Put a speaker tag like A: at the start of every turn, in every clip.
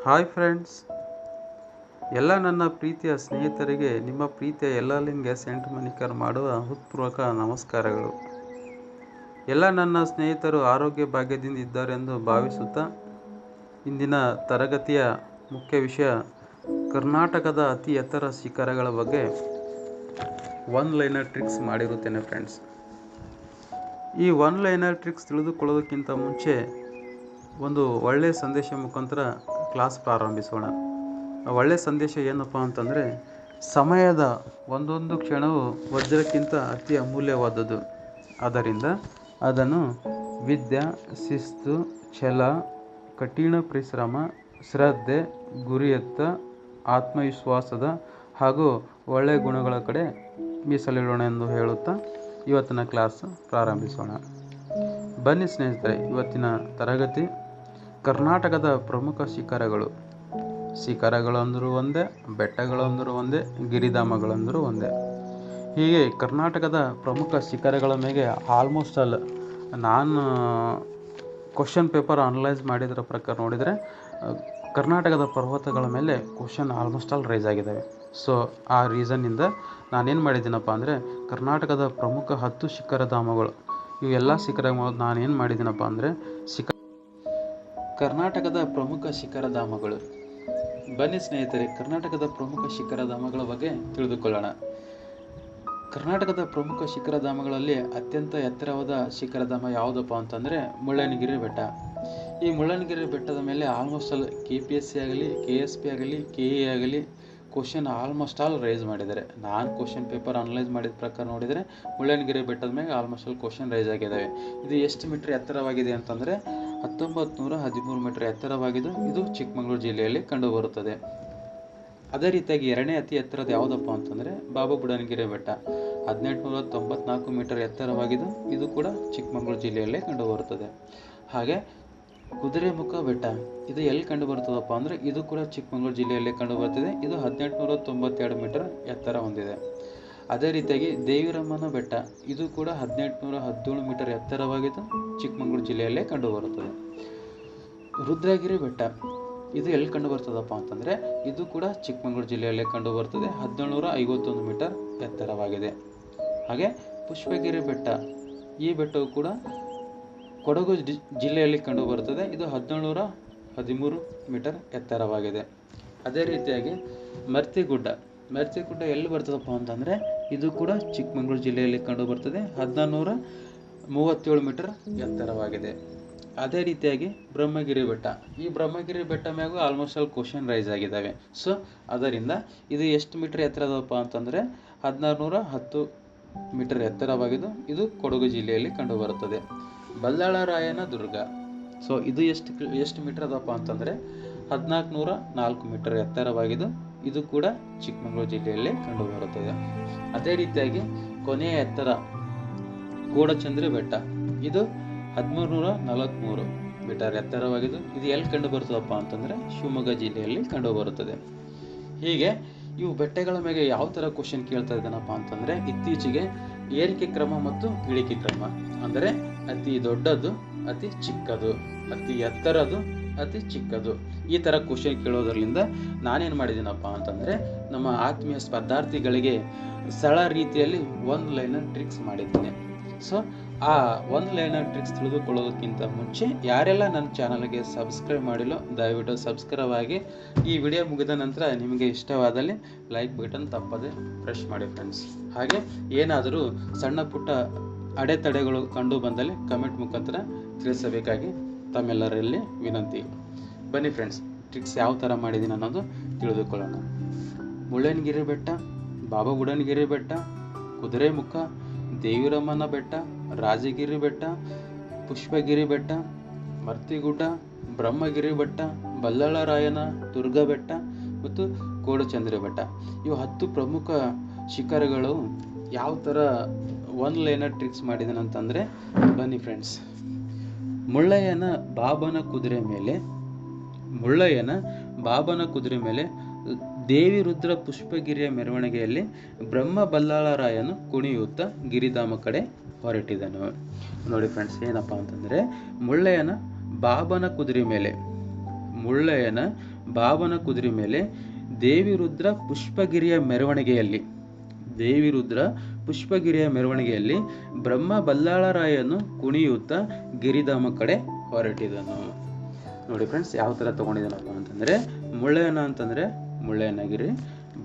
A: Hi friends, ಎಲ್ಲ ನನ್ನ ಪ್ರೀತಿಯ ಸ್ನೇಹಿತರಿಗೆ ನಿಮ್ಮ ಪ್ರೀತಿಯ ಎಲ್ಲಲಿಂಗೆ ಸೆಂಟ್ ಮನಿಕರ್ ಮಾಡುವ ಹೃತ್ಪೂರ್ವಕ ನಮಸ್ಕಾರಗಳು. ಎಲ್ಲ ನನ್ನ ಸ್ನೇಹಿತರು ಆರೋಗ್ಯ ಭಾಗ್ಯದಿಂದ ಇದ್ದಾರೆಂದು ಭಾವಿಸುತ್ತಾ ಇಂದಿನ ತರಗತಿಯ ಮುಖ್ಯ ವಿಷಯ ಕರ್ನಾಟಕದ ಅತಿ ಎತ್ತರ ಶಿಖರಗಳ ಬಗ್ಗೆ ಒನ್ ಲೈನರ್ ಟ್ರಿಕ್ಸ್ ಮಾಡಿರುತ್ತೇನೆ ಫ್ರೆಂಡ್ಸ್. ಈ ಒನ್ ಲೈನರ್ ಟ್ರಿಕ್ಸ್ ತಿಳಿದುಕೊಳ್ಳೋದಕ್ಕಿಂತ ಮುಂಚೆ ಒಂದು ಒಳ್ಳೆಯ ಸಂದೇಶ ಮುಖಾಂತರ ಕ್ಲಾಸ್ ಪ್ರಾರಂಭಿಸೋಣ. ಒಳ್ಳೆಯ ಸಂದೇಶ ಏನಪ್ಪ ಅಂತಂದರೆ, ಸಮಯದ ಒಂದೊಂದು ಕ್ಷಣವು ವಜ್ರಕ್ಕಿಂತ ಅತಿ ಅಮೂಲ್ಯವಾದದ್ದು. ಆದ್ದರಿಂದ ಅದನ್ನು ವಿದ್ಯೆ, ಶಿಸ್ತು, ಛಲ, ಕಠಿಣ ಪರಿಶ್ರಮ, ಶ್ರದ್ಧೆ, ಗುರಿಯತ್ತ, ಆತ್ಮವಿಶ್ವಾಸದ ಹಾಗೂ ಒಳ್ಳೆಯ ಗುಣಗಳ ಕಡೆ ಮೀಸಲಿಡೋಣ ಎಂದು ಹೇಳುತ್ತಾ ಇವತ್ತಿನ ಕ್ಲಾಸ್ ಪ್ರಾರಂಭಿಸೋಣ. ಬನ್ನಿ ಸ್ನೇಹಿತರೆ, ಇವತ್ತಿನ ತರಗತಿ ಕರ್ನಾಟಕದ ಪ್ರಮುಖ ಶಿಖರಗಳು. ಶಿಖರಗಳಂದರೂ ಒಂದೇ, ಬೆಟ್ಟಗಳಂದರೂ ಒಂದೇ, ಗಿರಿಧಾಮಗಳಂದರೂ ಒಂದೇ. ಹೀಗೆ ಕರ್ನಾಟಕದ ಪ್ರಮುಖ ಶಿಖರಗಳ ಮೇಲೆ ಆಲ್ಮೋಸ್ಟ್ ಆಲ್ ನಾನು ಕ್ವಶನ್ ಪೇಪರ್ ಅನಲೈಸ್ ಮಾಡಿದ್ರ ಪ್ರಕಾರ ನೋಡಿದರೆ ಕರ್ನಾಟಕದ ಪರ್ವತಗಳ ಮೇಲೆ ಕ್ವಶನ್ ಆಲ್ಮೋಸ್ಟ್ ಆಲ್ ರೈಸ್ ಆಗಿದ್ದಾವೆ. ಸೊ ಆ ರೀಸನ್ನಿಂದ ನಾನೇನು ಮಾಡಿದ್ದೀನಪ್ಪ ಅಂದರೆ, ಕರ್ನಾಟಕದ ಪ್ರಮುಖ 10 ಶಿಖರಧಾಮಗಳು, ಇವೆಲ್ಲ ಶಿಖರಗಳು ನಾನೇನು ಮಾಡಿದ್ದೀನಪ್ಪ ಅಂದರೆ ಕರ್ನಾಟಕದ ಪ್ರಮುಖ ಶಿಖರಧಾಮಗಳು. ಬನ್ನಿ ಸ್ನೇಹಿತರೆ, ಕರ್ನಾಟಕದ ಪ್ರಮುಖ ಶಿಖರಧಾಮಗಳ ಬಗ್ಗೆ ತಿಳಿದುಕೊಳ್ಳೋಣ. ಕರ್ನಾಟಕದ ಪ್ರಮುಖ ಶಿಖರಧಾಮಗಳಲ್ಲಿ ಅತ್ಯಂತ ಎತ್ತರವಾದ ಶಿಖರಧಾಮ ಯಾವುದಪ್ಪ ಅಂತಂದರೆ ಮುಳ್ಳಯ್ಯನಗಿರಿ ಬೆಟ್ಟ. ಈ ಮುಳ್ಳಯ್ಯನಗಿರಿ ಬೆಟ್ಟದ ಮೇಲೆ ಆಲ್ಮೋಸ್ಟ್ ಆಲ್ KPSC ಆಗಲಿ, KSP ಆಗಲಿ, KE ಆಗಲಿ ಕ್ವಶನ್ ಆಲ್ಮೋಸ್ಟ್ ಆಲ್ ರೈಸ್ ಮಾಡಿದ್ದಾರೆ. ನಾನು ಕ್ವಶನ್ ಪೇಪರ್ ಅನಲೈಸ್ ಮಾಡಿದ ಪ್ರಕಾರ ನೋಡಿದರೆ ಮುಳ್ಳಯ್ಯನಗಿರಿ ಬೆಟ್ಟದ ಮೇಲೆ ಆಲ್ಮೋಸ್ಟ್ ಆಲ್ ಕ್ವಶನ್ ರೈಸ್ ಆಗಿದ್ದಾವೆ. ಇದು ಎಷ್ಟು ಮೀಟರ್ ಎತ್ತರವಾಗಿದೆ ಅಂತಂದರೆ 1913 ಮೀಟರ್ ಎತ್ತರವಾಗಿದ್ದು ಇದು ಚಿಕ್ಕಮಗಳೂರು ಜಿಲ್ಲೆಯಲ್ಲಿ ಕಂಡುಬರುತ್ತದೆ. ಅದೇ ರೀತಿಯಾಗಿ ಎರಡನೇ ಅತಿ ಎತ್ತರದ ಯಾವುದಪ್ಪ ಅಂತಂದರೆ ಬಾಬಾ ಬುಡನ್ಗಿರಿ ಬೆಟ್ಟ, 1894 ಮೀಟರ್ ಎತ್ತರವಾಗಿದ್ದು ಇದು ಕೂಡ ಚಿಕ್ಕಮಗಳೂರು ಜಿಲ್ಲೆಯಲ್ಲೇ ಕಂಡುಬರುತ್ತದೆ. ಹಾಗೆ ಕುದುರೆಮುಖ ಬೆಟ್ಟ, ಇದು ಎಲ್ಲಿ ಕಂಡು ಬರ್ತದಪ್ಪ ಅಂದರೆ ಇದು ಕೂಡ ಚಿಕ್ಕಮಗಳೂರು ಜಿಲ್ಲೆಯಲ್ಲೇ ಕಂಡು ಬರ್ತದೆ. ಇದು 1892 ಮೀಟರ್ ಎತ್ತರ ಹೊಂದಿದೆ. ಅದೇ ರೀತಿಯಾಗಿ ದೇವಿರಮ್ಮನ ಬೆಟ್ಟ, ಇದು ಕೂಡ 1817 ಮೀಟರ್ ಎತ್ತರವಾಗಿದ್ದು ಚಿಕ್ಕಮಗಳೂರು ಜಿಲ್ಲೆಯಲ್ಲೇ ಕಂಡು ಬರುತ್ತದೆ. ರುದ್ರಗಿರಿ ಬೆಟ್ಟ, ಇದು ಎಲ್ಲಿ ಕಂಡು ಬರ್ತದಪ್ಪ ಅಂತಂದರೆ ಇದು ಕೂಡ ಚಿಕ್ಕಮಗಳೂರು ಜಿಲ್ಲೆಯಲ್ಲೇ ಕಂಡು ಬರ್ತದೆ, 1751 ಮೀಟರ್ ಎತ್ತರವಾಗಿದೆ. ಹಾಗೆ ಪುಷ್ಪಗಿರಿ ಬೆಟ್ಟ, ಈ ಬೆಟ್ಟವು ಕೂಡ ಕೊಡಗು ಜಿಲ್ಲೆಯಲ್ಲಿ ಕಂಡು ಬರುತ್ತದೆ. ಇದು 1713 ಮೀಟರ್ ಎತ್ತರವಾಗಿದೆ. ಅದೇ ರೀತಿಯಾಗಿ ಮರ್ತಿಗುಡ್ಡ ಎಲ್ಲಿ ಬರ್ತದಪ್ಪ ಅಂತಂದರೆ ಇದು ಕೂಡ ಚಿಕ್ಕಮಗಳೂರು ಜಿಲ್ಲೆಯಲ್ಲಿ ಕಂಡು ಬರ್ತದೆ, 1137 ಮೀಟರ್ ಎತ್ತರವಾಗಿದೆ. ಅದೇ ರೀತಿಯಾಗಿ ಬ್ರಹ್ಮಗಿರಿ ಬೆಟ್ಟ, ಈ ಬ್ರಹ್ಮಗಿರಿ ಬೆಟ್ಟ ಮ್ಯಾಗೂ ಆಲ್ಮೋಸ್ಟ್ ಆಲ್ ಕ್ವಶನ್ ರೈಸ್ ಆಗಿದ್ದಾವೆ. ಸೊ ಅದರಿಂದ ಇದು ಎಷ್ಟು ಮೀಟರ್ ಎತ್ತರದಪ್ಪ ಅಂತಂದರೆ 1610 ಮೀಟರ್ ಎತ್ತರವಾಗಿದ್ದು ಇದು ಕೊಡಗು ಜಿಲ್ಲೆಯಲ್ಲಿ ಕಂಡು ಬರುತ್ತದೆ. ಬಲ್ಲಾಳರಾಯನ ದುರ್ಗ, ಸೊ ಇದು ಎಷ್ಟು ಮೀಟರ್ ಅದಪ್ಪ ಅಂತಂದರೆ 1404 ಮೀಟರ್ ಎತ್ತರವಾಗಿದ್ದು ಇದು ಕೂಡ ಚಿಕ್ಕಮಗಳೂರು ಜಿಲ್ಲೆಯಲ್ಲಿ ಕಂಡು ಬರುತ್ತದೆ. ಅದೇ ರೀತಿಯಾಗಿ ಕೊನೆಯ ಎತ್ತರ ಕೋಡಚಂದ್ರಿ ಬೆಟ್ಟ, ಇದು 1343 ಮೀಟರ್ ಎತ್ತರವಾಗಿದ್ದು ಇದು ಎಲ್ಲಿ ಕಂಡು ಬರ್ತದಪ್ಪ ಅಂತಂದರೆ ಶಿವಮೊಗ್ಗ ಜಿಲ್ಲೆಯಲ್ಲಿ ಕಂಡು ಬರುತ್ತದೆ. ಹೀಗೆ ಇವು ಬೆಟ್ಟಗಳ ಮೇಲೆ ಯಾವ ಥರ ಕ್ವಶನ್ ಕೇಳ್ತಾ ಇದ್ದಾನಪ್ಪ ಅಂತಂದರೆ ಇತ್ತೀಚೆಗೆ ಏರಿಕೆ ಕ್ರಮ ಮತ್ತು ಇಳಿಕೆ ಕ್ರಮ, ಅಂದರೆ ಅತಿ ದೊಡ್ಡದು, ಅತಿ ಚಿಕ್ಕದು, ಅತಿ ಎತ್ತರದು, ಅತಿ ಚಿಕ್ಕದು, ಈ ಥರ ಕ್ವಶನ್ ಕೇಳೋದ್ರಿಂದ ನಾನೇನು ಮಾಡಿದ್ದೀನಪ್ಪ ಅಂತಂದರೆ ನಮ್ಮ ಆತ್ಮೀಯ ಸ್ಪರ್ಧಾರ್ಥಿಗಳಿಗೆ ಸರಳ ರೀತಿಯಲ್ಲಿ ಒನ್ ಲೈನರ್ ಟ್ರಿಕ್ಸ್ ಮಾಡಿದ್ದೀನಿ. ಸೊ ಆ ಒನ್ ಲೈನರ್ ಟ್ರಿಕ್ಸ್ ತಿಳಿದುಕೊಳ್ಳೋದಕ್ಕಿಂತ ಮುಂಚೆ ಯಾರೆಲ್ಲ ನನ್ನ ಚಾನಲ್ಗೆ ಸಬ್ಸ್ಕ್ರೈಬ್ ಮಾಡಿಲ್ಲೋ ದಯವಿಟ್ಟು ಸಬ್ಸ್ಕ್ರೈಬ್ ಆಗಿ. ಈ ವಿಡಿಯೋ ಮುಗಿದ ನಂತರ ನಿಮಗೆ ಇಷ್ಟವಾದಲ್ಲಿ ಲೈಕ್ ಬಟನ್ ತಪ್ಪದೆ ಪ್ರೆಸ್ ಮಾಡಿ ಫ್ರೆಂಡ್ಸ್. ಹಾಗೆ ಏನಾದರೂ ಸಣ್ಣ ಪುಟ್ಟ ಅಡೆತಡೆಗಳು ಕಂಡು ಬಂದಲ್ಲಿ ಕಮೆಂಟ್ ಮುಖಾಂತರ ತಿಳಿಸಬೇಕಾಗಿ ತಮ್ಮೆಲ್ಲರಲ್ಲಿ ವಿನಂತಿ. ಬನ್ನಿ ಫ್ರೆಂಡ್ಸ್, ಟ್ರಿಕ್ಸ್ ಯಾವ ಥರ ಮಾಡಿದ್ದೀನಿ ಅನ್ನೋದು ತಿಳಿದುಕೊಳ್ಳೋಣ. ಮುಳ್ಳಯ್ಯನಗಿರಿ ಬೆಟ್ಟ, ಬಾಬಾ ಬುಡನ್ಗಿರಿ ಬೆಟ್ಟ, ಕುದುರೆಮುಖ, ದೇವಿರಮ್ಮನ ಬೆಟ್ಟ, ರಾಜಗಿರಿ ಬೆಟ್ಟ, ಪುಷ್ಪಗಿರಿ ಬೆಟ್ಟ, ಮರ್ತಿಗುಡ್ಡ, ಬ್ರಹ್ಮಗಿರಿ ಬೆಟ್ಟ, ಬಲ್ಲಾಳರಾಯನ ದುರ್ಗ ಬೆಟ್ಟ ಮತ್ತು ಕೋಡಚಂದ್ರಿ ಬೆಟ್ಟ, ಇವು 10 ಪ್ರಮುಖ ಶಿಖರಗಳು ಯಾವ ಥರ ಒನ್ ಲೈನರ್ ಟ್ರಿಕ್ಸ್ ಮಾಡಿದ್ದಾನೆ ಅಂತಂದರೆ ಬನ್ನಿ ಫ್ರೆಂಡ್ಸ್. ಮುಳ್ಳಯ್ಯನ ಬಾಬನ ಕುದುರೆ ಮೇಲೆ ದೇವಿ ರುದ್ರ ಪುಷ್ಪಗಿರಿಯ ಮೆರವಣಿಗೆಯಲ್ಲಿ ಬ್ರಹ್ಮ ಬಲ್ಲಾಳರಾಯನು ಕುಣಿಯುತ್ತಾ ಗಿರಿಧಾಮ ಕಡೆ ಹೊರಟಿದನು. ನೋಡಿ ಫ್ರೆಂಡ್ಸ್, ಏನಪ್ಪ ಅಂತಂದರೆ ಮುಳ್ಳಯ್ಯನ ಬಾಬನ ಬಾಬನ ಕುದುರೆ ಮೇಲೆ ದೇವಿರುದ್ರ ಪುಷ್ಪಗಿರಿಯ ಮೆರವಣಿಗೆಯಲ್ಲಿ ಬ್ರಹ್ಮ ಬಲ್ಲಾಳರಾಯನು ಕುಣಿಯುತ್ತಾ ಗಿರಿಧಾಮ ಕಡೆ ಹೊರಟಿದನು. ನೋಡಿ ಫ್ರೆಂಡ್ಸ್, ಯಾವ ಥರ ತೊಗೊಂಡಿದ್ದಾನಪ್ಪ ಅಂತಂದರೆ, ಮುಳ್ಳಯ್ಯನ ಅಂತಂದರೆ ಮುಳ್ಳಯ್ಯನಗಿರಿ,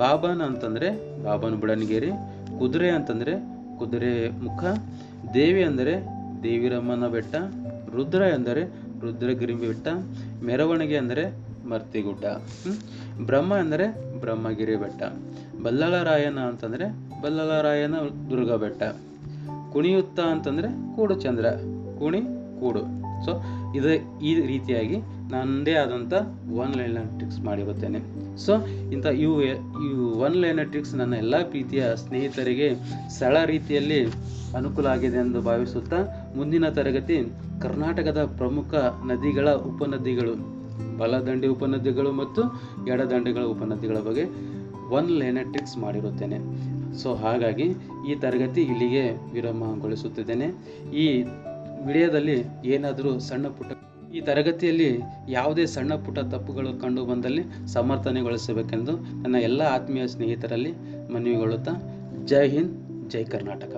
A: ಬಾಬನ ಅಂತಂದರೆ ಬಾಬನ ಬುಡನಗಿರಿ, ಕುದುರೆ ಅಂತಂದರೆ ಕುದುರೆ ಮುಖ, ದೇವಿ ಅಂದರೆ ದೇವಿರಮ್ಮನ ಬೆಟ್ಟ, ರುದ್ರ ಎಂದರೆ ರುದ್ರಗಿರಿ ಬೆಟ್ಟ, ಮೆರವಣಿಗೆ ಅಂದರೆ ಮರ್ತಿಗುಡ್ಡ, ಬ್ರಹ್ಮ ಎಂದರೆ ಬ್ರಹ್ಮಗಿರಿ ಬೆಟ್ಟ, ಬಲ್ಲಾಳರಾಯನ ಅಂತಂದರೆ ಬಲ್ಲಾಳರಾಯನ ದುರ್ಗ ಬೆಟ್ಟ, ಕುಣಿಯುತ್ತ ಅಂತಂದರೆ ಕೂಡು ಚಂದ್ರ, ಕೂಡು. ಸೊ ಈ ರೀತಿಯಾಗಿ ನನ್ನದೇ ಆದಂಥ ಒನ್ ಲೈನರ್ ಟ್ರಿಕ್ಸ್ ಮಾಡಿರುತ್ತೇನೆ. ಸೊ ಇವು ಒನ್ ಲೈನರ್ ಟ್ರಿಕ್ಸ್ ನನ್ನ ಎಲ್ಲ ಪ್ರೀತಿಯ ಸ್ನೇಹಿತರಿಗೆ ಸರಳ ರೀತಿಯಲ್ಲಿ ಅನುಕೂಲ ಆಗಿದೆ ಎಂದು ಭಾವಿಸುತ್ತಾ, ಮುಂದಿನ ತರಗತಿ ಕರ್ನಾಟಕದ ಪ್ರಮುಖ ನದಿಗಳ ಉಪನದಿಗಳು, ಬಲದಂಡೆ ಉಪನದಿಗಳು ಮತ್ತು ಎಡದಂಡೆಗಳ ಉಪನದಿಗಳ ಬಗ್ಗೆ ಒನ್ ಲೈನರ್ ಟ್ರಿಕ್ಸ್ ಮಾಡಿರುತ್ತೇನೆ. ಸೊ ಹಾಗಾಗಿ ಈ ತರಗತಿ ಇಲ್ಲಿಗೆ ವಿರಾಮಗೊಳಿಸುತ್ತಿದ್ದೇನೆ. ಈ ವಿಡಿಯೋದಲ್ಲಿ ಏನಾದರೂ ಈ ತರಗತಿಯಲ್ಲಿ ಯಾವುದೇ ಸಣ್ಣ ಪುಟ್ಟ ತಪ್ಪುಗಳು ಕಂಡು ಬಂದಲ್ಲಿ ಸಮರ್ಥನೆಗೊಳಿಸಬೇಕೆಂದು ನನ್ನ ಎಲ್ಲ ಆತ್ಮೀಯ ಸ್ನೇಹಿತರಲ್ಲಿ ಮನವಿಗೊಳ್ಳುತ್ತಾ, ಜೈ ಹಿಂದ್, ಜೈ ಕರ್ನಾಟಕ.